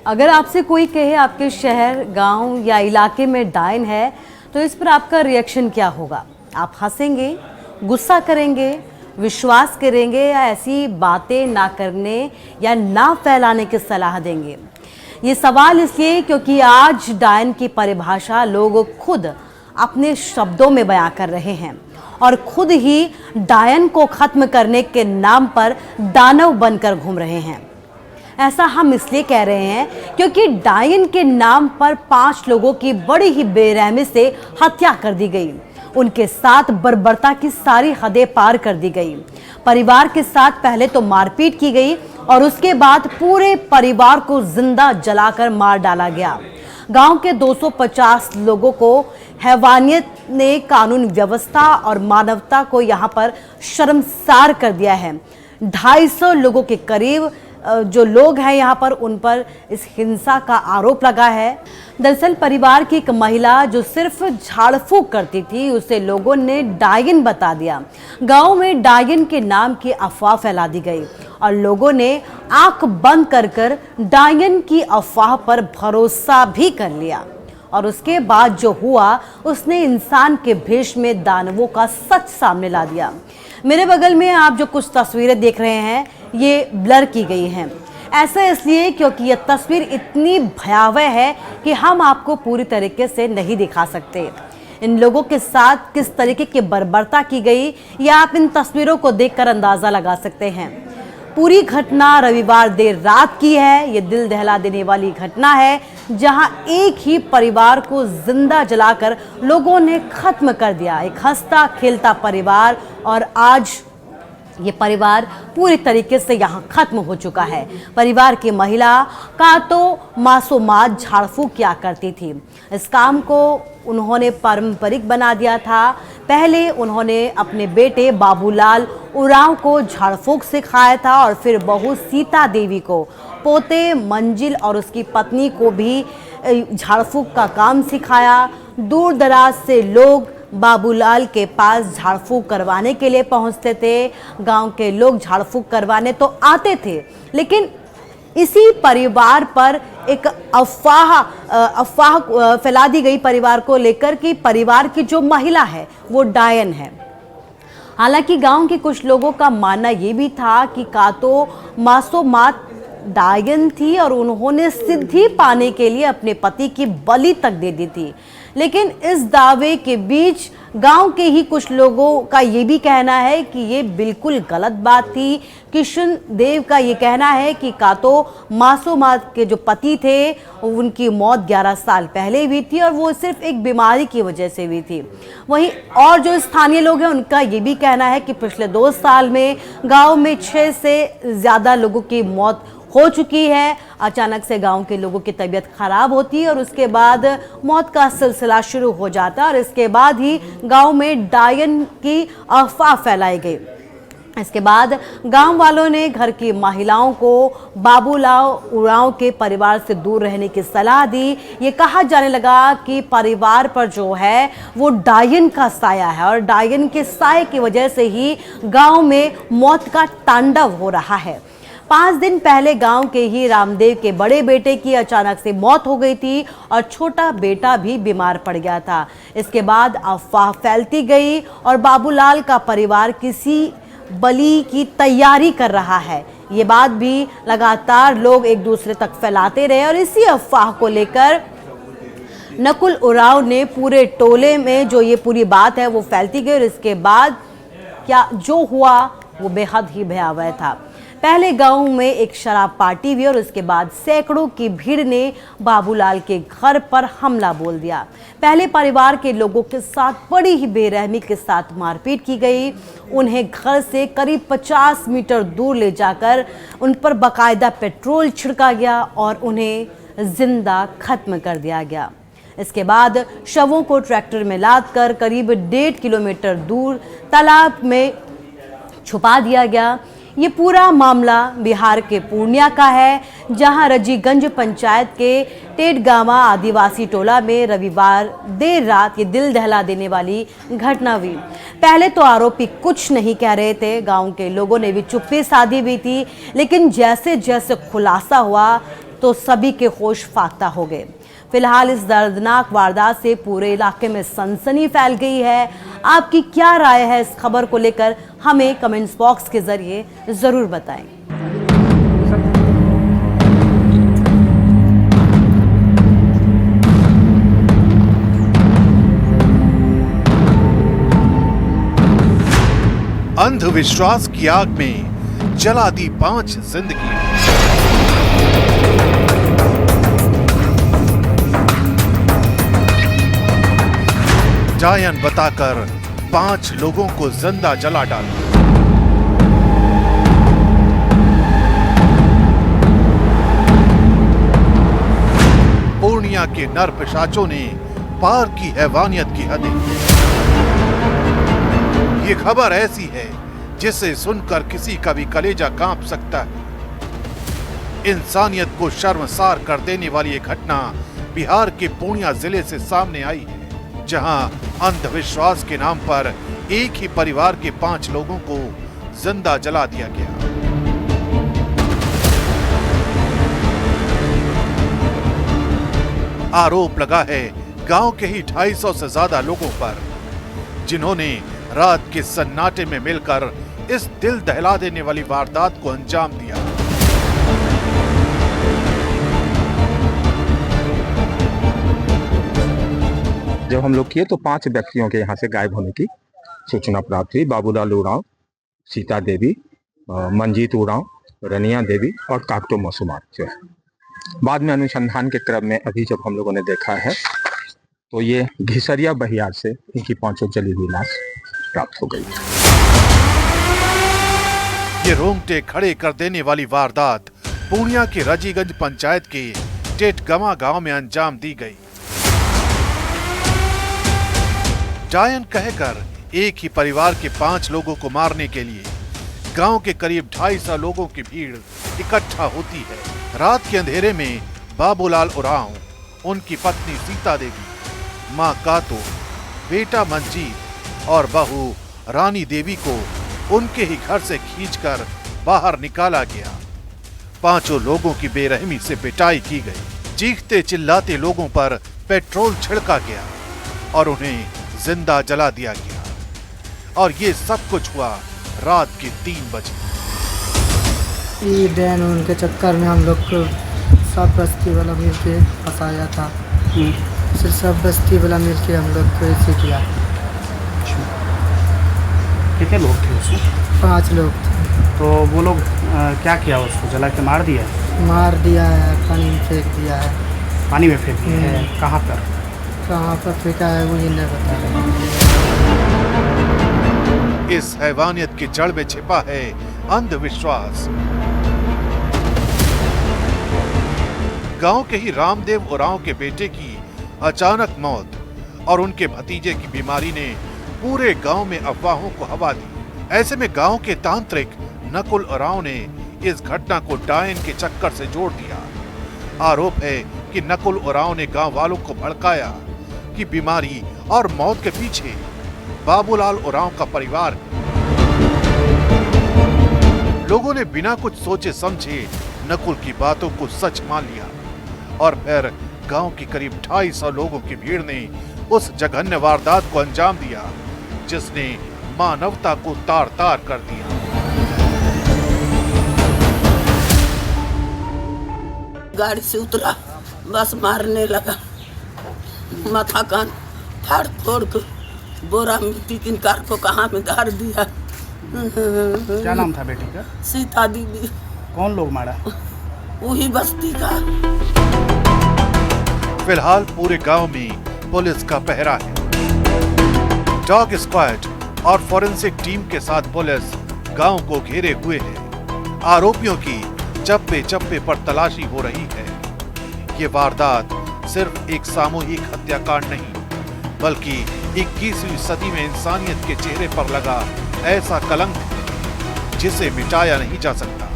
अगर आपसे कोई कहे आपके शहर, गांव या इलाके में डायन है, तो इस पर आपका रिएक्शन क्या होगा? आप हंसेंगे, गुस्सा करेंगे, विश्वास करेंगे या ऐसी बातें ना करने या ना फैलाने की सलाह देंगे? ये सवाल इसलिए क्योंकि आज डायन की परिभाषा लोग खुद अपने शब्दों में बयां कर रहे हैं और खुद ही डायन को खत्म करने के नाम पर दानव बनकर घूम रहे हैं। ऐसा हम इसलिए कह रहे हैं क्योंकि डायन के नाम पर 5 लोगों की बड़ी ही बेरहमी से हत्या कर दी गई। उनके साथ बर्बरता की सारी हदें पार कर दी गई। परिवार के साथ पहले तो मारपीट की गई और उसके बाद पूरे परिवार को जिंदा जलाकर मार डाला गया। गांव के 250 लोगों को हैवानियत ने कानून व्यवस्था और मानवता को यहां पर शर्मसार कर दिया है। 250 लोगों के करीब जो लोग हैं यहाँ पर, उन पर इस हिंसा का आरोप लगा है। दरअसल परिवार की एक महिला जो सिर्फ झाड़ फूंक करती थी, उसे लोगों ने डायन बता दिया। गांव में डायन के नाम की अफवाह फैला दी गई और लोगों ने आंख बंद कर डायन की अफवाह पर भरोसा भी कर लिया। और उसके बाद जो हुआ, उसने इंसान के भेष में दानवों का सच सामने ला दिया। मेरे बगल में आप जो कुछ तस्वीरें देख रहे हैं, ये ब्लर की गई हैं। ऐसा इसलिए क्योंकि यह तस्वीर इतनी भयावह है कि हम आपको पूरी तरीके से नहीं दिखा सकते। इन लोगों के साथ किस तरीके की बर्बरता की गई, यह आप इन तस्वीरों को देखकर अंदाजा लगा सकते हैं। पूरी घटना रविवार देर रात की है। ये दिल दहला देने वाली घटना है, जहां एक ही परिवार को जिंदा जलाकर लोगों ने खत्म कर दिया। एक हंसता खेलता परिवार, और आज ये परिवार पूरी तरीके से यहाँ खत्म हो चुका है। परिवार की महिला का तो मासूमात झाड़ फूंक किया करती थी। इस काम को उन्होंने पारंपरिक बना दिया था। पहले उन्होंने अपने बेटे बाबूलाल उरांव को झाड़ फूंक सिखाया था और फिर बहू सीता देवी को, पोते मंजिल और उसकी पत्नी को भी झाड़ फूंक का काम सिखाया। दूर दराज से लोग बाबूलाल के पास झाड़ फूंक करवाने के लिए पहुंचते थे। गांव के लोग झाड़ फूंक करवाने तो आते थे, लेकिन इसी परिवार पर एक अफवाह फैला दी गई परिवार को लेकर कि परिवार की जो महिला है वो डायन है। हालांकि गांव के कुछ लोगों का मानना ये भी था कि का तो मासूमात डायन थी और उन्होंने सिद्धि पाने के लिए अपने पति की बलि तक दे दी थी। लेकिन इस दावे के बीच गांव के ही कुछ लोगों का ये भी कहना है कि ये बिल्कुल गलत बात थी। किशन देव का ये कहना है कि का तो मासूमात के जो पति थे, उनकी मौत 11 साल पहले हुई थी और वो सिर्फ एक बीमारी की वजह से हुई थी। वहीं और जो स्थानीय लोग हैं, उनका ये भी कहना है कि पिछले 2 साल में गांव में 6 से ज़्यादा लोगों की मौत हो चुकी है। अचानक से गांव के लोगों की तबीयत खराब होती है और उसके बाद मौत का सिलसिला शुरू हो जाता है और इसके बाद ही गांव में डायन की अफवाह फैलाई गई। इसके बाद गांव वालों ने घर की महिलाओं को बाबूलाल उरांव के परिवार से दूर रहने की सलाह दी। ये कहा जाने लगा कि परिवार पर जो है वो डायन का साया है और डायन के साये की वजह से ही गांव में मौत का तांडव हो रहा है। 5 दिन पहले गांव के ही रामदेव के बड़े बेटे की अचानक से मौत हो गई थी और छोटा बेटा भी बीमार पड़ गया था। इसके बाद अफवाह फैलती गई और बाबूलाल का परिवार किसी बलि की तैयारी कर रहा है। ये बात भी लगातार लोग एक दूसरे तक फैलाते रहे और इसी अफवाह को लेकर नकुल उरांव ने पूरे टोले में जो ये पूरी बात है वो फैलती गई और इसके बाद क्या जो हुआ वो बेहद ही भयावह था। पहले गांव में एक शराब पार्टी हुई और उसके बाद सैकड़ों की भीड़ ने बाबूलाल के घर पर हमला बोल दिया। पहले परिवार के लोगों के साथ बड़ी ही बेरहमी के साथ मारपीट की गई। उन्हें घर से करीब 50 मीटर दूर ले जाकर उन पर बाकायदा पेट्रोल छिड़का गया और उन्हें जिंदा खत्म कर दिया गया। इसके बाद शवों को ट्रैक्टर में लादकर करीब 1.5 किलोमीटर दूर तालाब में छुपा दिया गया। ये पूरा मामला बिहार के पूर्णिया का है, जहां रजीगंज पंचायत के टेटगामा आदिवासी टोला में रविवार देर रात ये दिल दहला देने वाली घटना हुई। पहले तो आरोपी कुछ नहीं कह रहे थे, गांव के लोगों ने भी चुप्पी साधी हुई थी, लेकिन जैसे जैसे खुलासा हुआ तो सभी के होश फाख्ता हो गए। फिलहाल इस दर्दनाक वारदात से पूरे इलाके में सनसनी फैल गई है। आपकी क्या राय है इस खबर को लेकर, हमें कमेंट्स बॉक्स के जरिए जरूर बताएं। अंधविश्वास की आग में जला दी 5 जिंदगी। डायन बताकर 5 लोगों को जिंदा जला डाला। पूर्णिया के नर पिशाचों ने पार की हैवानियत की हदें। ये खबर ऐसी है जिसे सुनकर किसी का भी कलेजा कांप सकता है। इंसानियत को शर्मसार कर देने वाली ये घटना बिहार के पूर्णिया जिले से सामने आई है, जहां अंधविश्वास के नाम पर एक ही परिवार के 5 लोगों को जिंदा जला दिया गया। आरोप लगा है गांव के ही 250 से ज्यादा लोगों पर, जिन्होंने रात के सन्नाटे में मिलकर इस दिल दहला देने वाली वारदात को अंजाम दिया। जब हम लोग किए तो 5 व्यक्तियों के यहाँ से गायब होने की सूचना प्राप्त हुई। बाबूलाल उरांव, सीता देवी, मंजीत उरांव, रनिया देवी और काकटो मसूमात जो है। बाद में अनुसंधान के क्रम में अभी जब हम लोगों ने देखा है तो ये घिसरिया बहियार से इनकी 5 जली हुई लाश प्राप्त हो गई। ये रोंगटे खड़े कर देने वाली वारदात पूर्णिया के रजीगंज पंचायत के टेटगमा गांव में अंजाम दी गई। डायन कहकर एक ही परिवार के 5 लोगों को मारने के लिए गांव के करीब 250 लोगों की भीड़ इकट्ठा होती है। रात के अंधेरे में बाबूलाल उरांव, उनकी पत्नी सीता देवी, मां कातो, बेटा मंजीत और बहू रानी देवी को उनके ही घर से खींचकर बाहर निकाला गया। 5 लोगों की बेरहमी से पिटाई की गई। चीखते चिल्लाते लोगों पर पेट्रोल छिड़का गया और उन्हें जिंदा जला दिया गया। और ये सब कुछ हुआ रात के 3 बजे। ये डैन उनके चक्कर में हम लोग को सब बस्ती वाला मिल के फंसाया था। फिर सब बस्ती वाला मिल के हम लोग को ऐसे किया। कितने लोग थे उसमें? 5 लोग थे। तो वो लोग क्या किया, उसको जला के मार दिया? मार दिया है, पानी में फेंक दिया है। पानी में फेंक दिया है? कहाँ पर? कहाँ पर फेंका है वो ये नहीं बता रहे। इस हैवानियत की जड़ में छिपा है अंधविश्वास। गांव के ही रामदेव उरांव के बेटे की अचानक मौत और उनके भतीजे की बीमारी ने पूरे गांव में अफवाहों को हवा दी। ऐसे में गांव के तांत्रिक नकुल उरांव ने इस घटना को डायन के चक्कर से जोड़ दिया। आरोप है कि नकुल उरांव ने गांव वालों को भड़काया कि बीमारी और मौत के पीछे बाबूलाल उरांव का परिवार है। लोगों ने बिना कुछ सोचे समझे नकुल की बातों को सच मान लिया और फिर गांव की करीब 250 लोगों की भीड़ ने उस जघन्य वारदात को अंजाम दिया, जिसने मानवता को तार तार कर दिया। गाड़ी से उतरा, बस मारने लगा। माथा कान फाड़ फोड़ के बोरा मिट्टी की कार को कहाँ में डाल दिया। क्या नाम था बेटी का? सीता दीदी। कौन लोग मारा? वही बस्ती का। फिलहाल पूरे गांव में पुलिस का पहरा है। डॉग स्क्वाड और फोरेंसिक टीम के साथ पुलिस गांव को घेरे हुए है। आरोपियों की चप्पे चप्पे पर तलाशी हो रही है। ये वारदात सिर्फ एक सामूहिक हत्याकांड नहीं, बल्कि 21वीं सदी में इंसानियत के चेहरे पर लगा ऐसा कलंक है जिसे मिटाया नहीं जा सकता।